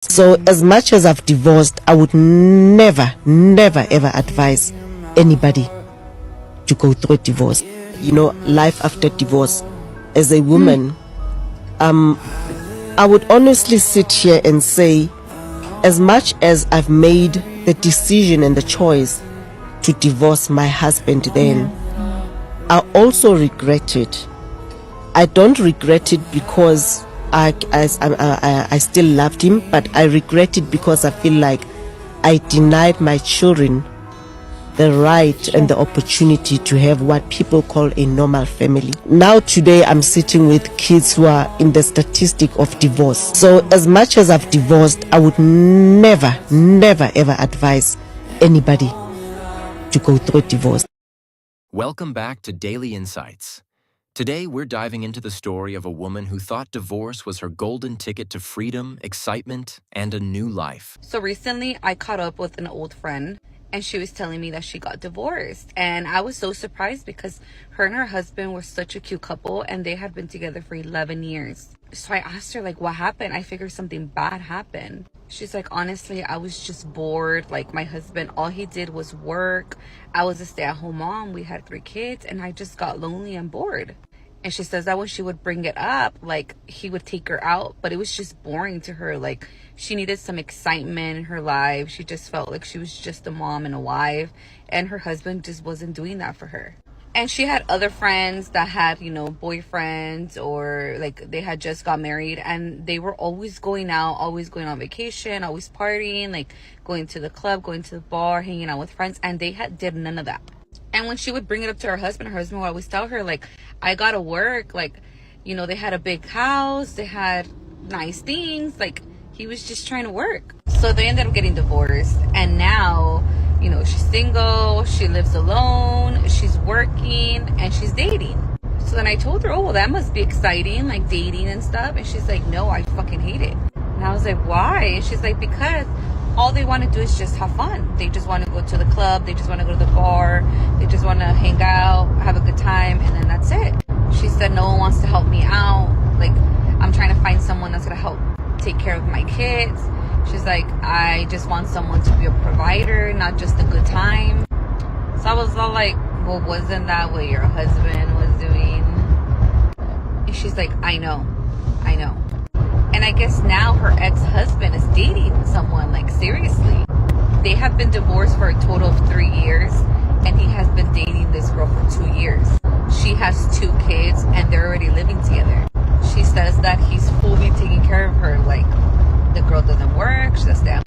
So as much as I've divorced, I would never ever advise anybody to go through a divorce. You know, life after divorce. As a woman, I would honestly sit here and say, as much as I've made the decision and the choice to divorce my husband then, I also regret it. I don't regret it because I still loved him, but I regret it because I feel like I denied my children the right and the opportunity to have what people call a normal family. Now today I'm sitting with kids who are in the statistic of divorce. So as much as I've divorced, I would never ever advise anybody to go through a divorce. Welcome back to Daily Insights. Today we're diving into the story of a woman who thought divorce was her golden ticket to freedom, excitement, and a new life. So recently I caught up with an old friend and she was telling me that she got divorced, and I was so surprised because her and her husband were such a cute couple and they had been together for 11 years. So I asked her, like, what happened? I figured something bad happened. She's like, honestly, I was just bored. Like, my husband, all he did was work. I was a stay-at-home mom. We had 3 kids and I just got lonely and bored. And she says that when she would bring it up, like, he would take her out, but it was just boring to her. Like, she needed some excitement in her life. She just felt like she was just a mom and a wife, and her husband just wasn't doing that for her. And she had other friends that had, you know, boyfriends, or like they had just got married, and they were always going out, always going on vacation, always partying, like going to the club, going to the bar, hanging out with friends, and they did none of that. And when she would bring it up to her husband would always tell her, like, I gotta work. Like, you know, they had a big house, they had nice things. Like, he was just trying to work. So they ended up getting divorced. And now, you know, she's single, she lives alone, she's working, and she's dating. So then I told her, oh, well, that must be exciting, like dating and stuff. And she's like, no, I fucking hate it. And I was like, why? And she's like, because all they want to do is just have fun. They just want to go to the club. They just want to go to the bar. They just want to hang out, have a good time, and then that's it. She said no one wants to help me out. Like, I'm trying to find someone that's going to help take care of my kids. She's like, I just want someone to be a provider, not just a good time. So I was all like, well, wasn't that what your husband was doing? And she's like, I know. And I guess now her ex-husband is dating someone, like, seriously. They have been divorced for a total of 3 years, and he has been dating this girl for 2 years. She has 2 kids, and they're already living together. She says that he's fully taking care of her, like, the girl doesn't work, she doesn't stay.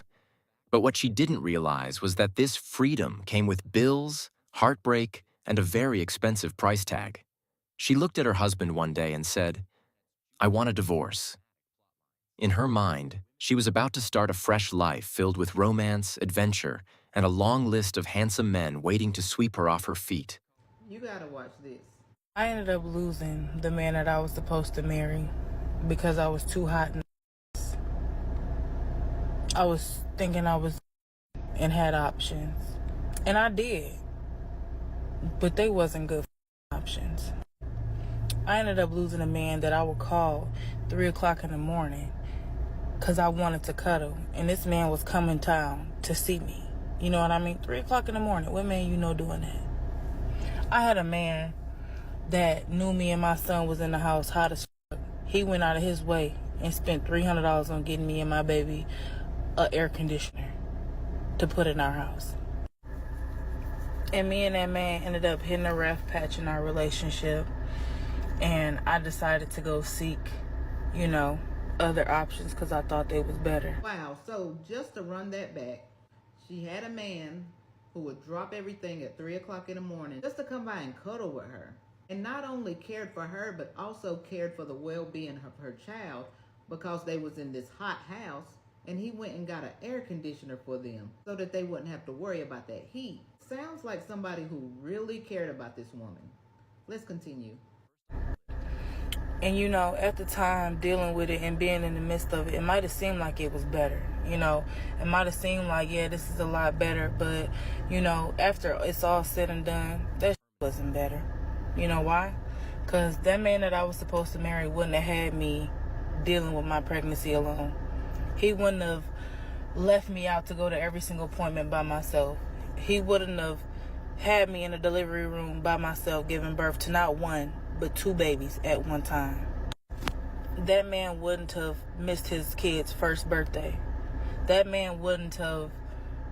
But what she didn't realize was that this freedom came with bills, heartbreak, and a very expensive price tag. She looked at her husband one day and said, I want a divorce. In her mind, she was about to start a fresh life filled with romance, adventure, and a long list of handsome men waiting to sweep her off her feet. You gotta watch this. I ended up losing the man that I was supposed to marry because I was too hot. I was thinking I was and had options. And I did. But they wasn't good options. I ended up losing a man that I would call 3 o'clock in the morning because I wanted to cuddle. And this man was coming town to see me. You know what I mean? 3 o'clock in the morning. What man you know doing that? I had a man that knew me and my son was in the house hot as fuck. He went out of his way and spent $300 on getting me and my baby an air conditioner to put in our house. And me and that man ended up hitting a rough patch in our relationship. And I decided to go seek, you know, other options because I thought they was better. Wow, so just to run that back, she had a man who would drop everything at 3 o'clock in the morning just to come by and cuddle with her. And not only cared for her, but also cared for the well-being of her child because they was in this hot house, and he went and got an air conditioner for them so that they wouldn't have to worry about that heat. Sounds like somebody who really cared about this woman. Let's continue. And, you know, at the time, dealing with it and being in the midst of it, it might have seemed like it was better. You know, it might have seemed like, yeah, this is a lot better. But, you know, after it's all said and done, that wasn't better. You know why? Because that man that I was supposed to marry wouldn't have had me dealing with my pregnancy alone. He wouldn't have left me out to go to every single appointment by myself. He wouldn't have had me in a delivery room by myself giving birth to not one, but 2 babies at one time. That man wouldn't have missed his kid's first birthday. That man wouldn't have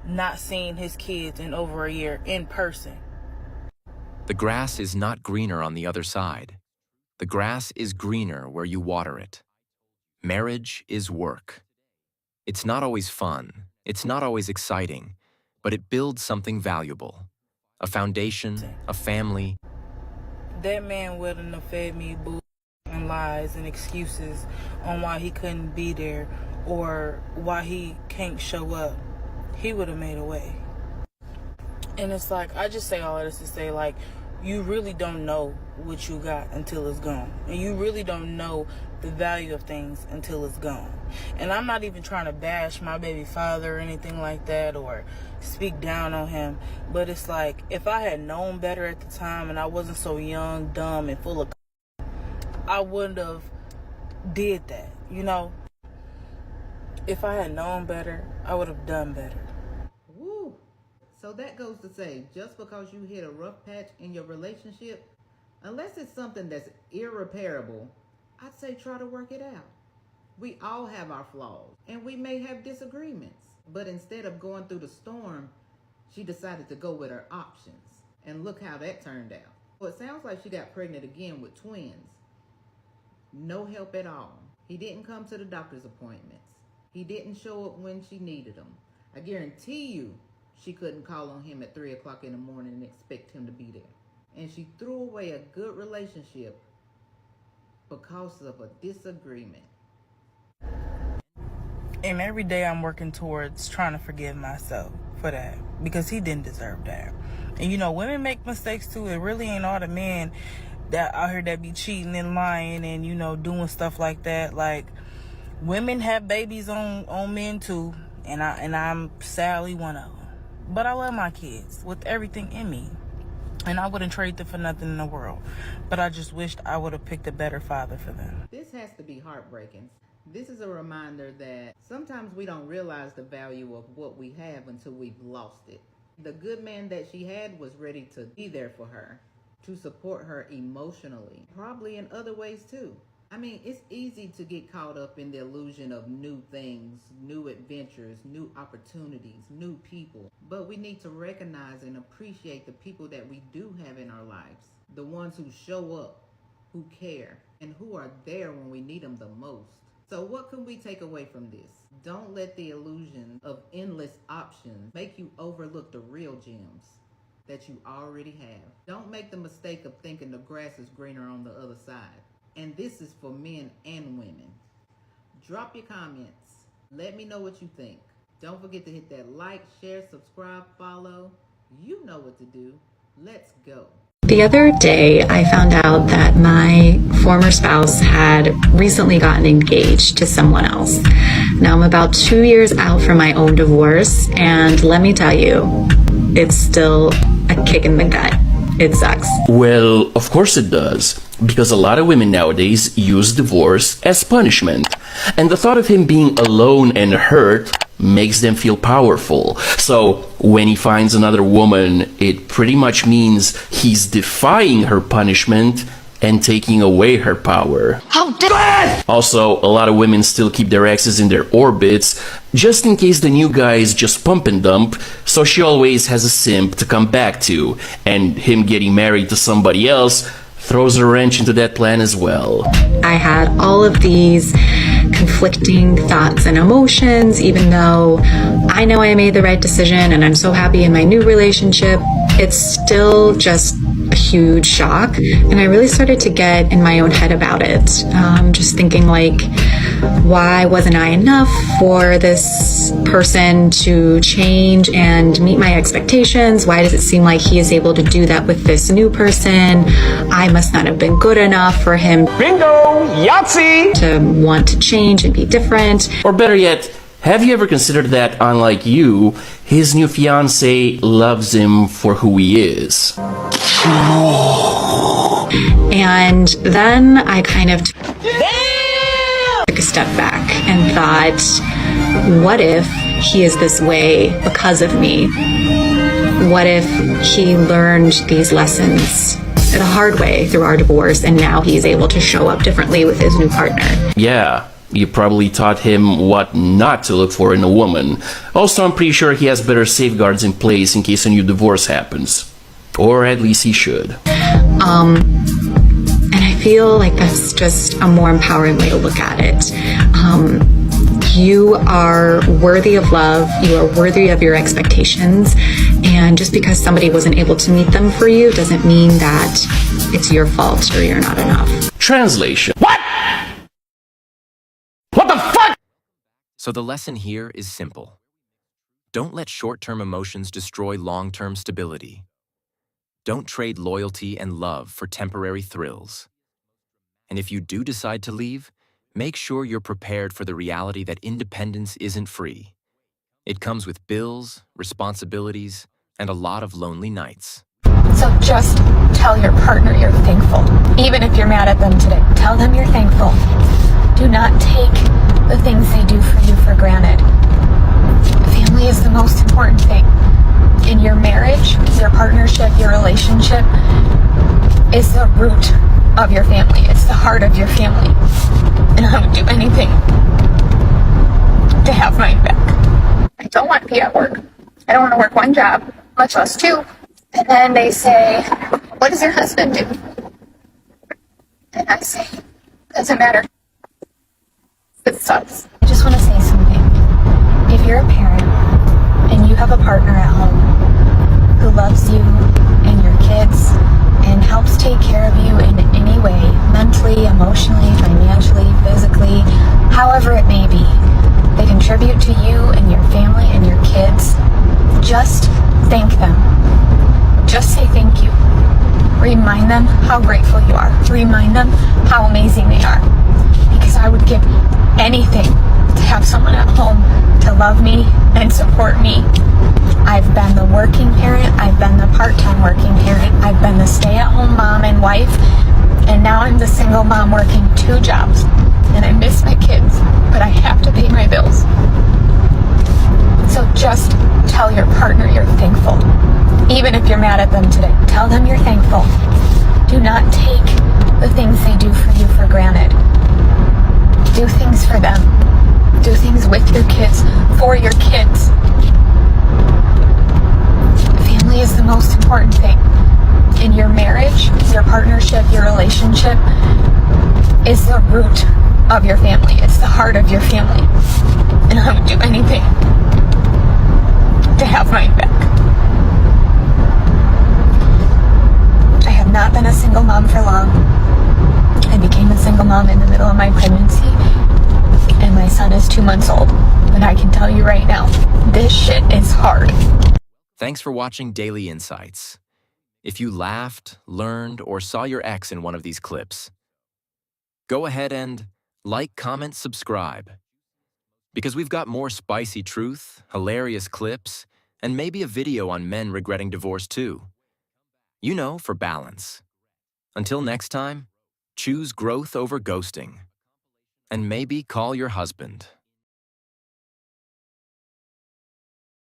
not seen his kids in over a year in person. The grass is not greener on the other side. The grass is greener where you water it. Marriage is work. It's not always fun. It's not always exciting, but it builds something valuable. A foundation, a family. That man wouldn't have fed me bull and lies and excuses on why he couldn't be there or why he can't show up. He would have made a way. And it's like, I just say all of this to say, like, you really don't know what you got until it's gone. And you really don't know the value of things until it's gone. And I'm not even trying to bash my baby father or anything like that or speak down on him. But it's like, if I had known better at the time and I wasn't so young, dumb, and full of I wouldn't have did that, you know? If I had known better, I would have done better. Woo! So that goes to say, just because you hit a rough patch in your relationship, unless it's something that's irreparable, I'd say try to work it out. We all have our flaws, and we may have disagreements. But instead of going through the storm, she decided to go with her options. And look how that turned out. Well, it sounds like she got pregnant again with twins. No help at all. He didn't come to the doctor's appointments. He didn't show up when she needed him. I guarantee you she couldn't call on him at 3 o'clock in the morning and expect him to be there. And she threw away a good relationship because of a disagreement. And every day I'm working towards trying to forgive myself for that, because he didn't deserve that. And you know, women make mistakes too. It really ain't all the men that out here that be cheating and lying and, you know, doing stuff like that. Like, women have babies on men too, and I'm sadly one of them. But I love my kids with everything in me, and I wouldn't trade them for nothing in the world. But I just wished I would have picked a better father for them. This has to be heartbreaking. This is a reminder that sometimes we don't realize the value of what we have until we've lost it. The good man that she had was ready to be there for her, to support her emotionally, probably in other ways too. I mean, it's easy to get caught up in the illusion of new things, new adventures, new opportunities, new people. But we need to recognize and appreciate the people that we do have in our lives. The ones who show up, who care, and who are there when we need them the most. So what can we take away from this? Don't let the illusion of endless options make you overlook the real gems that you already have. Don't make the mistake of thinking the grass is greener on the other side. And this is for men and women. Drop your comments. Let me know what you think. Don't forget to hit that like, share, subscribe, follow. You know what to do. Let's go. The other day, I found out that my former spouse had recently gotten engaged to someone else. Now I'm about 2 years out from my own divorce, and let me tell you, it's still a kick in the gut. It sucks. Well, of course it does, because a lot of women nowadays use divorce as punishment. And the thought of him being alone and hurt makes them feel powerful. So when he finds another woman, it pretty much means he's defying her punishment and taking away her power. How dare! Also, a lot of women still keep their exes in their orbits just in case the new guy is just pump and dump, so she always has a simp to come back to, and him getting married to somebody else throws a wrench into that plan as well. I had all of these conflicting thoughts and emotions, even though I know I made the right decision and I'm so happy in my new relationship. It's still just a huge shock, and I really started to get in my own head about it. Just thinking like, why wasn't I enough for this person to change and meet my expectations? Why does it seem like he is able to do that with this new person? I must not have been good enough for him. Bingo! Yahtzee! To want to change and be different. Or better yet, have you ever considered that, unlike you, his new fiancé loves him for who he is? And then I kind of took a step back and thought, what if he is this way because of me? What if he learned these lessons the hard way through our divorce and now he's able to show up differently with his new partner? Yeah, you probably taught him what not to look for in a woman. Also, I'm pretty sure he has better safeguards in place in case a new divorce happens. Or at least he should. And I feel like that's just a more empowering way to look at it. You are worthy of love. You are worthy of your expectations. And just because somebody wasn't able to meet them for you doesn't mean that it's your fault or you're not enough. Translation. What? What the fuck? So the lesson here is simple. Don't let short-term emotions destroy long-term stability. Don't trade loyalty and love for temporary thrills. And if you do decide to leave, make sure you're prepared for the reality that independence isn't free. It comes with bills, responsibilities, and a lot of lonely nights. So just tell your partner you're thankful. Even if you're mad at them today, tell them you're thankful. Do not take the things they do for you for granted. Family is the most important thing. In your marriage, your partnership, your relationship is the root of your family. It's the heart of your family. And I would do anything to have mine back. I don't want to be at work. I don't want to work one job, much less two. And then they say, what does your husband do? And I say, doesn't matter. It sucks. I just want to say something. If you're a parent and you have a partner at home who loves you and your kids and helps take care of you in any way, mentally, emotionally, financially, physically, however it may be, they contribute to you and your family and your kids, just thank them. Just say thank you. Remind them how grateful you are. Remind them how amazing they are. Because I would give anything to have someone at home to love me and support me. I've been the working parent. I've been the part-time working parent. I've been the stay-at-home mom and wife. And now I'm the single mom working 2 jobs. And I miss my kids, but I have to pay my bills. So just tell your partner you're thankful. Even if you're mad at them today, tell them you're thankful. Do not take the things they do for you for granted. Do things for them. Do things with your kids, for your kids. Family is the most important thing. In your marriage, your partnership, your relationship is the root of your family. It's the heart of your family. And I would do anything to have mine back. I have not been a single mom for long. I became a single mom in the middle of my pregnancy, and my son is 2 months old. But I can tell you right now, this shit is hard. Thanks for watching Daily Insights. If you laughed, learned, or saw your ex in one of these clips, go ahead and like, comment, subscribe. Because we've got more spicy truth, hilarious clips, and maybe a video on men regretting divorce too. You know, for balance. Until next time, choose growth over ghosting. And maybe call your husband.